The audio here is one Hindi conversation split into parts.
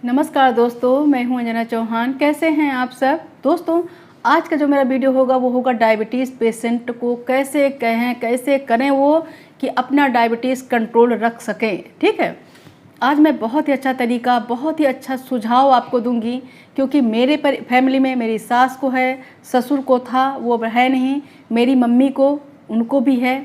नमस्कार दोस्तों, मैं हूं अंजना चौहान। कैसे हैं आप सब दोस्तों? आज का जो मेरा वीडियो होगा वो होगा डायबिटीज़ पेशेंट को कैसे करें वो कि अपना डायबिटीज़ कंट्रोल रख सकें। ठीक है, आज मैं बहुत ही अच्छा तरीका, बहुत ही अच्छा सुझाव आपको दूंगी, क्योंकि मेरे फैमिली में मेरी सास को है, ससुर को था, वो है नहीं, मेरी मम्मी को, उनको भी है।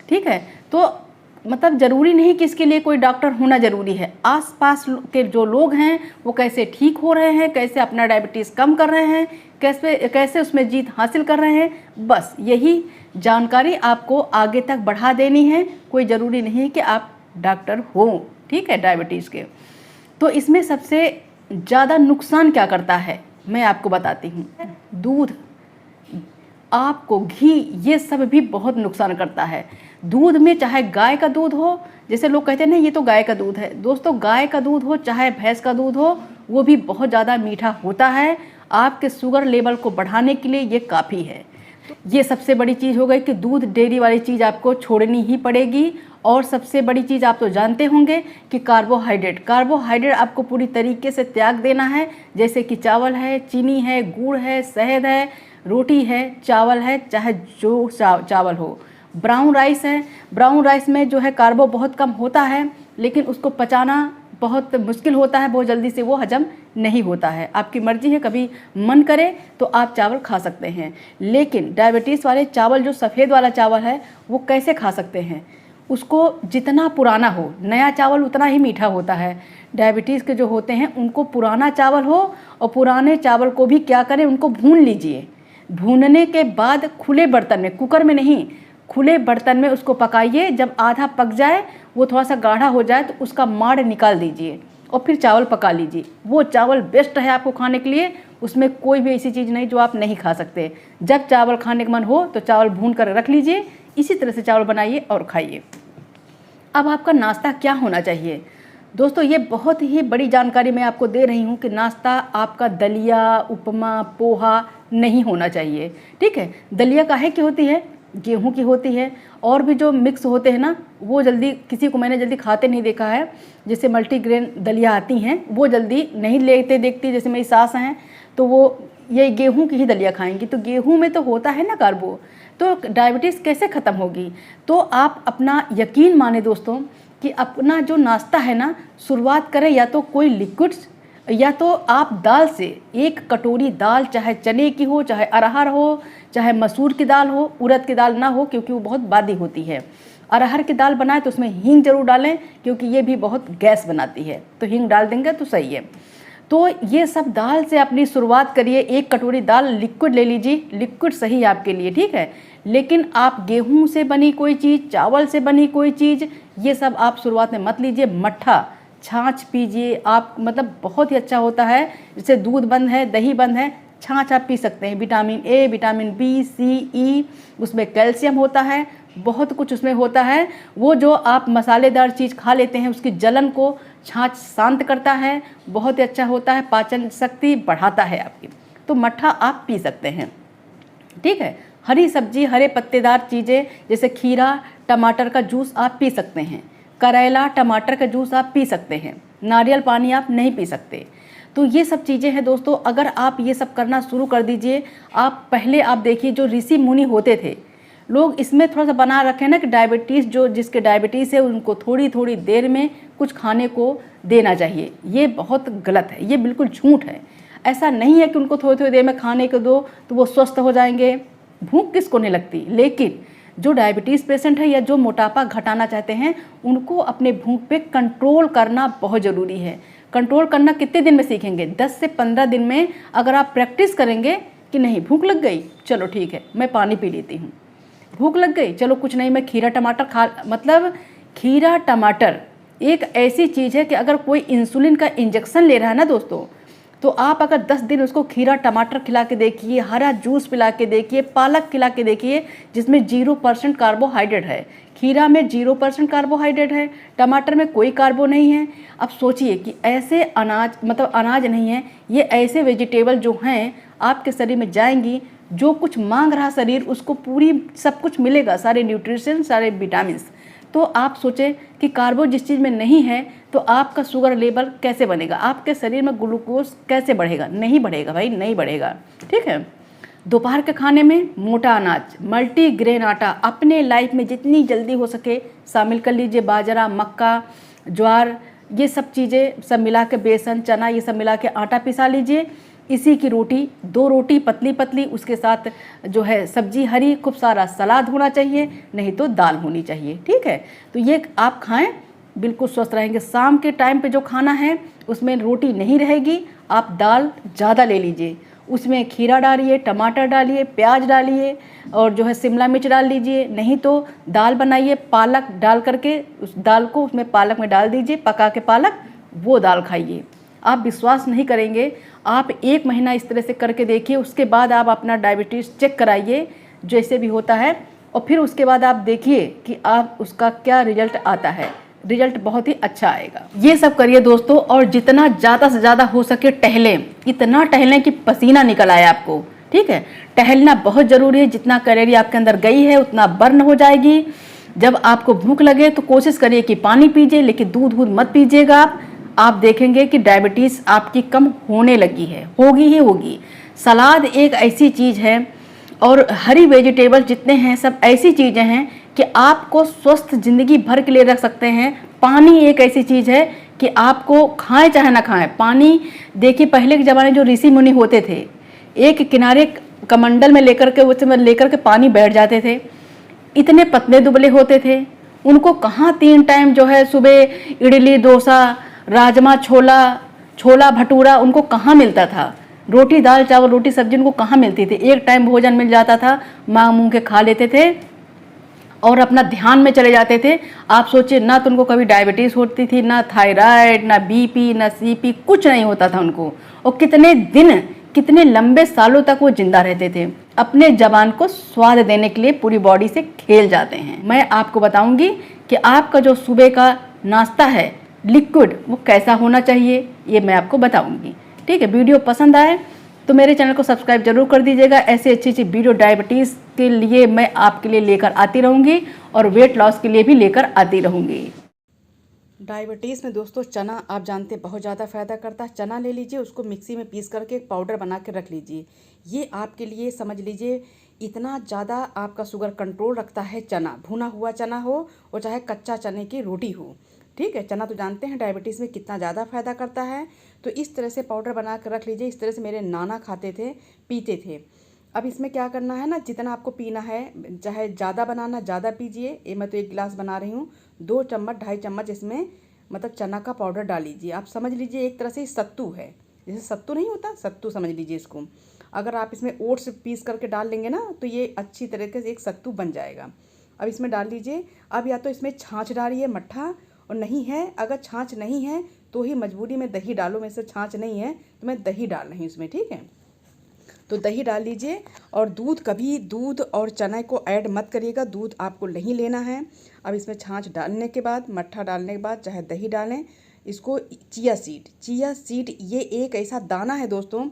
ठीक है, तो मतलब ज़रूरी नहीं कि इसके लिए कोई डॉक्टर होना ज़रूरी है। आसपास के जो लोग हैं वो कैसे ठीक हो रहे हैं, कैसे अपना डायबिटीज़ कम कर रहे हैं, कैसे कैसे उसमें जीत हासिल कर रहे हैं, बस यही जानकारी आपको आगे तक बढ़ा देनी है। कोई ज़रूरी नहीं कि आप डॉक्टर हों। ठीक है, डायबिटीज़ के तो इसमें सबसे ज़्यादा नुकसान क्या करता है मैं आपको बताती हूँ। दूध, आपको घी, ये सब भी बहुत नुकसान करता है। दूध में चाहे गाय का दूध हो, जैसे लोग कहते हैं ना ये तो गाय का दूध है, दोस्तों गाय का दूध हो चाहे भैंस का दूध हो, वो भी बहुत ज़्यादा मीठा होता है। आपके शुगर लेवल को बढ़ाने के लिए ये काफ़ी है। तो ये सबसे बड़ी चीज़ हो गई कि दूध डेयरी वाली चीज़ आपको छोड़नी ही पड़ेगी। और सबसे बड़ी चीज़ आप तो जानते होंगे कि कार्बोहाइड्रेट आपको पूरी तरीके से त्याग देना है। जैसे कि चावल है, चीनी है, गुड़ है, शहद है, रोटी है, चावल है, चाहे जो चावल हो। ब्राउन राइस है, ब्राउन राइस में जो है कार्बो बहुत कम होता है, लेकिन उसको पचाना बहुत मुश्किल होता है, बहुत जल्दी से वो हजम नहीं होता है। आपकी मर्जी है, कभी मन करे तो आप चावल खा सकते हैं। लेकिन डायबिटीज़ वाले चावल, जो सफ़ेद वाला चावल है, वो कैसे खा सकते हैं? उसको जितना पुराना हो, नया चावल उतना ही मीठा होता है। डायबिटीज़ के जो होते हैं उनको पुराना चावल हो, और पुराने चावल को भी क्या करें, उनको भून लीजिए। भूनने के बाद खुले बर्तन में, कुकर में नहीं, खुले बर्तन में उसको पकाइए। जब आधा पक जाए, वो थोड़ा सा गाढ़ा हो जाए, तो उसका माड़ निकाल दीजिए और फिर चावल पका लीजिए। वो चावल बेस्ट है आपको खाने के लिए। उसमें कोई भी ऐसी चीज़ नहीं जो आप नहीं खा सकते। जब चावल खाने का मन हो तो चावल भून कर रख लीजिए, इसी तरह से चावल बनाइए और खाइए। अब आपका नाश्ता क्या होना चाहिए दोस्तों? ये बहुत ही बड़ी जानकारी मैं आपको दे रही हूँ कि नाश्ता आपका दलिया, उपमा, पोहा नहीं होना चाहिए। ठीक है, दलिया काहे की होती है? गेहूं की होती है। और भी जो मिक्स होते हैं ना, वो जल्दी, किसी को मैंने जल्दी खाते नहीं देखा है। जैसे मल्टीग्रेन दलिया आती हैं, वो जल्दी नहीं लेते देखती। जैसे मेरी सास हैं तो वो ये गेहूं की ही दलिया खाएंगी, तो गेहूं में तो होता है ना कार्बो, तो डायबिटीज़ कैसे ख़त्म होगी? तो आप अपना यकीन माने दोस्तों कि अपना जो नाश्ता है ना, शुरुआत करें या तो कोई लिक्विड्स, या तो आप दाल से 1 कटोरी दाल, चाहे चने की हो, चाहे अरहर हो, चाहे मसूर की दाल हो, उड़द की दाल ना हो क्योंकि वो बहुत बादी होती है। अरहर की दाल बनाए तो उसमें हींग जरूर डालें, क्योंकि ये भी बहुत गैस बनाती है, तो हींग डाल देंगे तो सही है। तो ये सब दाल से अपनी शुरुआत करिए। 1 कटोरी दाल लिक्विड ले लीजिए, लिक्विड सही है आपके लिए। ठीक है, लेकिन आप गेहूं से बनी कोई चीज़, चावल से बनी कोई चीज़, ये सब आप शुरुआत में मत लीजिए। मट्ठा, छाछ पीजिए आप, मतलब बहुत ही अच्छा होता है। जैसे दूध बंद है, दही बंद है, छाछ आप पी सकते हैं। विटामिन ए, विटामिन बी, सी, ई, उसमें कैल्शियम होता है, बहुत कुछ उसमें होता है। वो जो आप मसालेदार चीज़ खा लेते हैं, उसकी जलन को छाछ शांत करता है, बहुत ही अच्छा होता है, पाचन शक्ति बढ़ाता है आपकी। तो मट्ठा आप पी सकते हैं। ठीक है, हरी सब्जी, हरे पत्तेदार चीज़ें, जैसे खीरा, टमाटर का जूस आप पी सकते हैं। करेला, टमाटर का जूस आप पी सकते हैं। नारियल पानी आप नहीं पी सकते। तो ये सब चीज़ें हैं दोस्तों, अगर आप ये सब करना शुरू कर दीजिए। आप पहले आप देखिए, जो ऋषि मुनि होते थे, लोग इसमें थोड़ा सा बना रखे ना कि डायबिटीज़, जो जिसके डायबिटीज़ है उनको थोड़ी थोड़ी देर में कुछ खाने को देना चाहिए। ये बहुत गलत है, ये बिल्कुल झूठ है। ऐसा नहीं है कि उनको थोड़ी थोड़ी देर में खाने को दो तो वो स्वस्थ हो जाएंगे। भूख किसको नहीं लगती? लेकिन जो डायबिटीज़ पेशेंट है या जो मोटापा घटाना चाहते हैं, उनको अपने भूख पे कंट्रोल करना बहुत ज़रूरी है। कंट्रोल करना कितने दिन में सीखेंगे? 10 से 15 दिन में। अगर आप प्रैक्टिस करेंगे कि नहीं भूख लग गई, चलो ठीक है मैं पानी पी लेती हूँ, भूख लग गई, चलो कुछ नहीं मैं खीरा टमाटर खा, मतलब खीरा टमाटर एक ऐसी चीज़ है कि अगर कोई इंसुलिन का इंजेक्शन ले रहा है ना दोस्तों, तो आप अगर 10 दिन उसको खीरा टमाटर खिला के देखिए, हरा जूस पिला के देखिए, पालक खिला के देखिए, जिसमें 0% कार्बोहाइड्रेट है। खीरा में 0% कार्बोहाइड्रेट है, टमाटर में कोई कार्बो नहीं है। अब सोचिए कि ऐसे अनाज, मतलब अनाज नहीं है, ये ऐसे वेजिटेबल जो हैं आपके शरीर में जाएंगी, जो कुछ मांग रहा शरीर उसको पूरी सब कुछ मिलेगा, सारे न्यूट्रिशन, सारे विटामिन्स। तो आप सोचें कि कार्बो जिस चीज़ में नहीं है, तो आपका शुगर लेवल कैसे बनेगा, आपके शरीर में ग्लूकोज कैसे बढ़ेगा? नहीं बढ़ेगा भाई, नहीं बढ़ेगा। ठीक है। दोपहर के खाने में मोटा अनाज, मल्टीग्रेन आटा अपने लाइफ में जितनी जल्दी हो सके शामिल कर लीजिए। बाजरा, मक्का, ज्वार, ये सब चीज़ें सब मिला के, बेसन, चना, ये सब मिला के आटा पिसा लीजिए। इसी की रोटी, 2 रोटी पतली पतली, उसके साथ जो है सब्जी हरी, खूब सारा सलाद होना चाहिए, नहीं तो दाल होनी चाहिए। ठीक है। तो ये आप खाएं, बिल्कुल स्वस्थ रहेंगे। शाम के टाइम पे जो खाना है उसमें रोटी नहीं रहेगी, आप दाल ज़्यादा ले लीजिए, उसमें खीरा डालिए, टमाटर डालिए, प्याज डालिए और जो है शिमला मिर्च डाल लीजिए। नहीं तो दाल बनाइए, पालक डाल करके उस दाल को उसमें पालक में डाल दीजिए, पका के पालक, वो दाल खाइए। आप विश्वास नहीं करेंगे, आप 1 महीना इस तरह से करके देखिए, उसके बाद आप अपना डायबिटीज़ चेक कराइए जैसे भी होता है, और फिर उसके बाद आप देखिए कि आप उसका क्या रिजल्ट आता है। रिजल्ट बहुत ही अच्छा आएगा। ये सब करिए दोस्तों, और जितना ज़्यादा से ज़्यादा हो सके टहलें, इतना टहलें कि पसीना निकल आए आपको। ठीक है। टहलना बहुत ज़रूरी है, जितना कैलोरी आपके अंदर गई है उतना बर्न हो जाएगी। जब आपको भूख लगे तो कोशिश करिए कि पानी पीजिए, लेकिन दूध मत पीजिएगा। आप देखेंगे कि डायबिटीज़ आपकी कम होने लगी है, होगी ही होगी। सलाद एक ऐसी चीज़ है, और हरी वेजिटेबल जितने हैं सब ऐसी चीज़ें हैं कि आपको स्वस्थ ज़िंदगी भर के लिए रख सकते हैं। पानी एक ऐसी चीज़ है कि आपको खाएं चाहे ना खाएं, पानी देखिए, पहले के ज़माने जो ऋषि मुनि होते थे, एक किनारे कमंडल में लेकर के, उसमें लेकर के पानी बैठ जाते थे। इतने पतले दुबले होते थे, उनको कहाँ 3 टाइम जो है सुबह इडली, डोसा, राजमा, छोला भटूरा उनको कहाँ मिलता था? रोटी दाल चावल, रोटी सब्जी उनको कहाँ मिलती थी? 1 टाइम भोजन मिल जाता था, मांग मूंग के खा लेते थे और अपना ध्यान में चले जाते थे। आप सोचिए, ना तो उनको कभी डायबिटीज़ होती थी, ना थायराइड, ना बीपी, ना सीपी, कुछ नहीं होता था उनको। और कितने दिन, कितने लंबे सालों तक वो जिंदा रहते थे। अपने जवान को स्वाद देने के लिए पूरी बॉडी से खेल जाते हैं। मैं आपको बताऊंगी कि आपका जो सुबह का नाश्ता है लिक्विड, वो कैसा होना चाहिए, ये मैं आपको बताऊंगी। ठीक है। वीडियो पसंद आए तो मेरे चैनल को सब्सक्राइब जरूर कर दीजिएगा। ऐसी अच्छी अच्छी वीडियो डायबिटीज़ के लिए मैं आपके लिए लेकर आती रहूँगी, और वेट लॉस के लिए भी लेकर आती रहूँगी। डायबिटीज़ में दोस्तों चना आप जानते हैं बहुत ज़्यादा फ़ायदा करता है। चना ले लीजिए, उसको मिक्सी में पीस करके एक पाउडर बना के रख लीजिए। ये आपके लिए समझ लीजिए इतना ज़्यादा आपका शुगर कंट्रोल रखता है। चना, भुना हुआ चना हो और चाहे कच्चा चने की रोटी हो। ठीक है। चना तो जानते हैं डायबिटीज़ में कितना ज़्यादा फ़ायदा करता है। तो इस तरह से पाउडर बना कर रख लीजिए। इस तरह से मेरे नाना खाते थे, पीते थे। अब इसमें क्या करना है ना, जितना आपको पीना है, चाहे ज़्यादा बनाना ज़्यादा पीजिए। ये मैं तो 1 गिलास बना रही हूँ, 2 चम्मच 2.5 चम्मच इसमें मतलब चना का पाउडर डाल लीजिए। आप समझ लीजिए एक तरह से सत्तू है, जैसे सत्तू नहीं होता, सत्तू समझ लीजिए इसको। अगर आप इसमें ओट्स पीस करके डाल लेंगे ना, तो ये अच्छी तरीके से एक सत्तू बन जाएगा। अब इसमें डाल लीजिए। अब या तो इसमें छाछ डालिए, मट्ठा, और नहीं है, अगर छाछ नहीं है तो ही मजबूरी में दही डालो। मेरे से छाछ नहीं है तो मैं दही डाल रही हूँ इसमें। ठीक है। तो दही डाल लीजिए। और दूध, कभी दूध और चना को ऐड मत करिएगा, दूध आपको नहीं लेना है। अब इसमें छाछ डालने के बाद, मट्ठा डालने के बाद, चाहे दही डालें, इसको चिया सीड ये एक ऐसा दाना है दोस्तों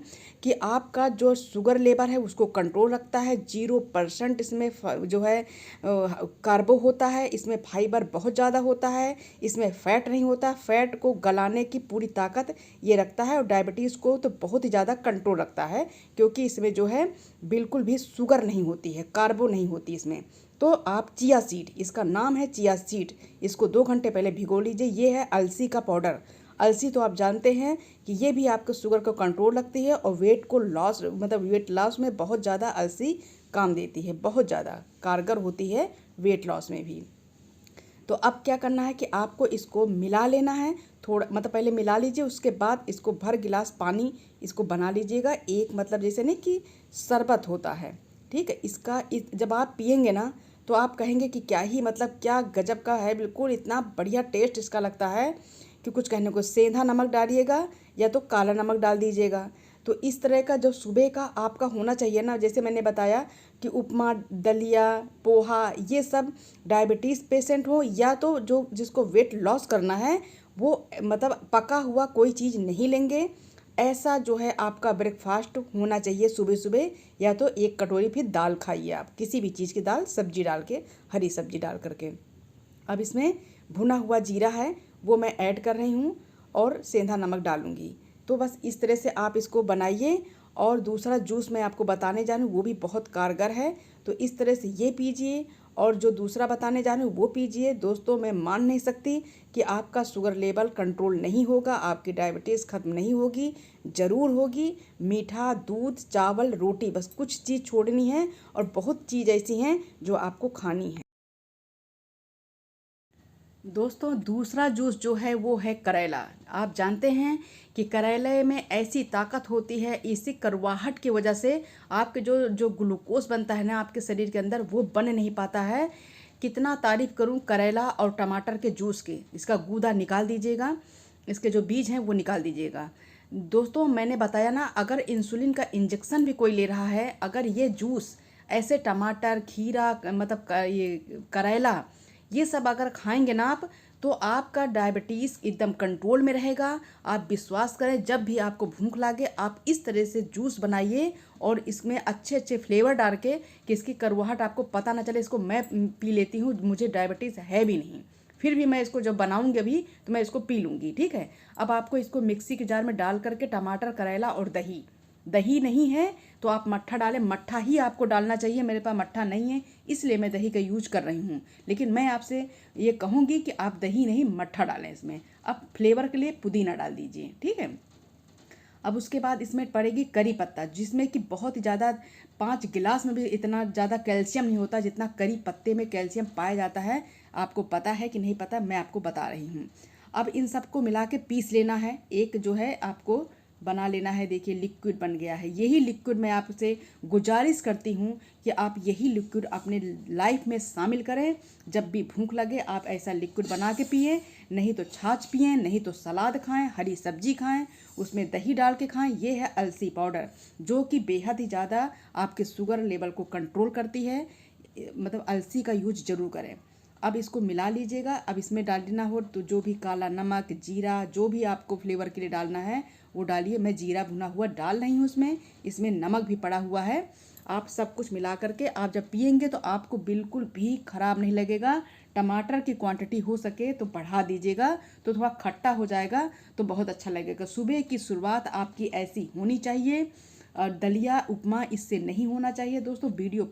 कि आपका जो शुगर लेवल है उसको कंट्रोल रखता है। 0% इसमें जो है कार्बो होता है, इसमें फाइबर बहुत ज़्यादा होता है, इसमें फैट नहीं होता। फैट को गलाने की पूरी ताकत ये रखता है, और डायबिटीज़ को तो बहुत ही ज़्यादा कंट्रोल रखता है, क्योंकि इसमें जो है बिल्कुल भी शुगर नहीं होती है, कार्बो नहीं होती इसमें। तो आप चिया सीड, इसका नाम है चिया सीड, इसको 2 घंटे पहले भिगो लीजिए। ये है अलसी का पाउडर। अलसी तो आप जानते हैं कि ये भी आपके शुगर को कंट्रोल रखती है, और वेट को लॉस, मतलब वेट लॉस में बहुत ज़्यादा अलसी काम देती है, बहुत ज़्यादा कारगर होती है वेट लॉस में भी। तो अब क्या करना है कि आपको इसको मिला लेना है थोड़ा, मतलब पहले मिला लीजिए, उसके बाद इसको भर गिलास पानी इसको बना लीजिएगा। एक मतलब जैसे नहीं कि शरबत होता है। ठीक है। इसका जब आप पिएंगे ना तो आप कहेंगे कि क्या ही, मतलब क्या गजब का है, बिल्कुल इतना बढ़िया टेस्ट इसका लगता है कि कुछ कहने को। सेंधा नमक डालिएगा या तो काला नमक डाल दीजिएगा। तो इस तरह का जो सुबह का आपका होना चाहिए ना, जैसे मैंने बताया कि उपमा, दलिया, पोहा, ये सब डायबिटीज़ पेशेंट हो या तो जो जिसको वेट लॉस करना है, वो मतलब पका हुआ कोई चीज़ नहीं लेंगे। ऐसा जो है आपका ब्रेकफास्ट होना चाहिए सुबह सुबह। या तो 1 कटोरी फिर दाल खाइए आप, किसी भी चीज़ की दाल, सब्जी डाल के, हरी सब्जी डाल करके। अब इसमें भुना हुआ जीरा है वो मैं ऐड कर रही हूँ और सेंधा नमक डालूँगी। तो बस इस तरह से आप इसको बनाइए। और दूसरा जूस मैं आपको बताने जा रही हूँ वो भी बहुत कारगर है, तो इस तरह से ये पीजिए और जो दूसरा बताने जा रही हूँ वो पीजिए। दोस्तों मैं मान नहीं सकती कि आपका शुगर लेवल कंट्रोल नहीं होगा, आपकी डायबिटीज़ ख़त्म नहीं होगी, ज़रूर होगी। मीठा, दूध, चावल, रोटी, बस कुछ चीज़ छोड़नी है और बहुत चीज़ ऐसी हैं जो आपको खानी है। दोस्तों दूसरा जूस जो है वो है करेला। आप जानते हैं कि करेले में ऐसी ताकत होती है, इसी कड़वाहट की वजह से आपके जो जो ग्लूकोज बनता है ना आपके शरीर के अंदर, वो बन नहीं पाता है। कितना तारीफ़ करूं करेला और टमाटर के जूस के। इसका गूदा निकाल दीजिएगा, इसके जो बीज हैं वो निकाल दीजिएगा। दोस्तों मैंने बताया ना, अगर इंसुलिन का इंजेक्शन भी कोई ले रहा है, अगर ये जूस ऐसे टमाटर, खीरा, मतलब ये करेला, ये सब अगर खाएंगे ना आप, तो आपका डायबिटीज़ एकदम कंट्रोल में रहेगा। आप विश्वास करें, जब भी आपको भूख लगे आप इस तरह से जूस बनाइए और इसमें अच्छे अच्छे फ्लेवर डाल के कि इसकी कड़वाहट आपको पता ना चले। इसको मैं पी लेती हूँ, मुझे डायबिटीज़ है भी नहीं, फिर भी मैं इसको जब बनाऊंगी अभी तो मैं इसको पी लूँगी, ठीक है। अब आपको इसको मिक्सी के जार में डाल करके टमाटर, करेला और दही, दही नहीं है तो आप मट्ठा डालें, मट्ठा ही आपको डालना चाहिए। मेरे पास मट्ठा नहीं है इसलिए मैं दही का यूज कर रही हूँ, लेकिन मैं आपसे ये कहूँगी कि आप दही नहीं मट्ठा डालें इसमें। अब फ्लेवर के लिए पुदीना डाल दीजिए, ठीक है। अब उसके बाद इसमें पड़ेगी करी पत्ता, जिसमें कि बहुत ही ज़्यादा, 5 गिलास में भी इतना ज़्यादा कैल्शियम नहीं होता जितना करी पत्ते में कैल्शियम पाया जाता है। आपको पता है कि नहीं पता, मैं आपको बता रही हूँ। अब इन सबको मिला के पीस लेना है, एक जो है आपको बना लेना है। देखिए लिक्विड बन गया है। यही लिक्विड मैं आपसे गुजारिश करती हूँ कि आप यही लिक्विड अपने लाइफ में शामिल करें। जब भी भूख लगे आप ऐसा लिक्विड बना के पिए, नहीं तो छाछ पिएं, नहीं तो सलाद खाएं, हरी सब्जी खाएं, उसमें दही डाल के खाएं। ये है अलसी पाउडर, जो कि बेहद ही ज़्यादा आपके शुगर लेवल को कंट्रोल करती है। मतलब अलसी का यूज ज़रूर करें। अब इसको मिला लीजिएगा। अब इसमें डालना हो तो जो भी काला नमक, जीरा, जो भी आपको फ्लेवर के लिए डालना है वो डालिए। मैं जीरा भुना हुआ डाल रही हूँ उसमें, इसमें नमक भी पड़ा हुआ है। आप सब कुछ मिला करके आप जब पियेंगे तो आपको बिल्कुल भी ख़राब नहीं लगेगा। टमाटर की क्वांटिटी हो सके तो बढ़ा दीजिएगा, तो थोड़ा खट्टा हो जाएगा तो बहुत अच्छा लगेगा। सुबह की शुरुआत आपकी ऐसी होनी चाहिए, और दलिया उपमा इससे नहीं होना चाहिए। दोस्तों वीडियो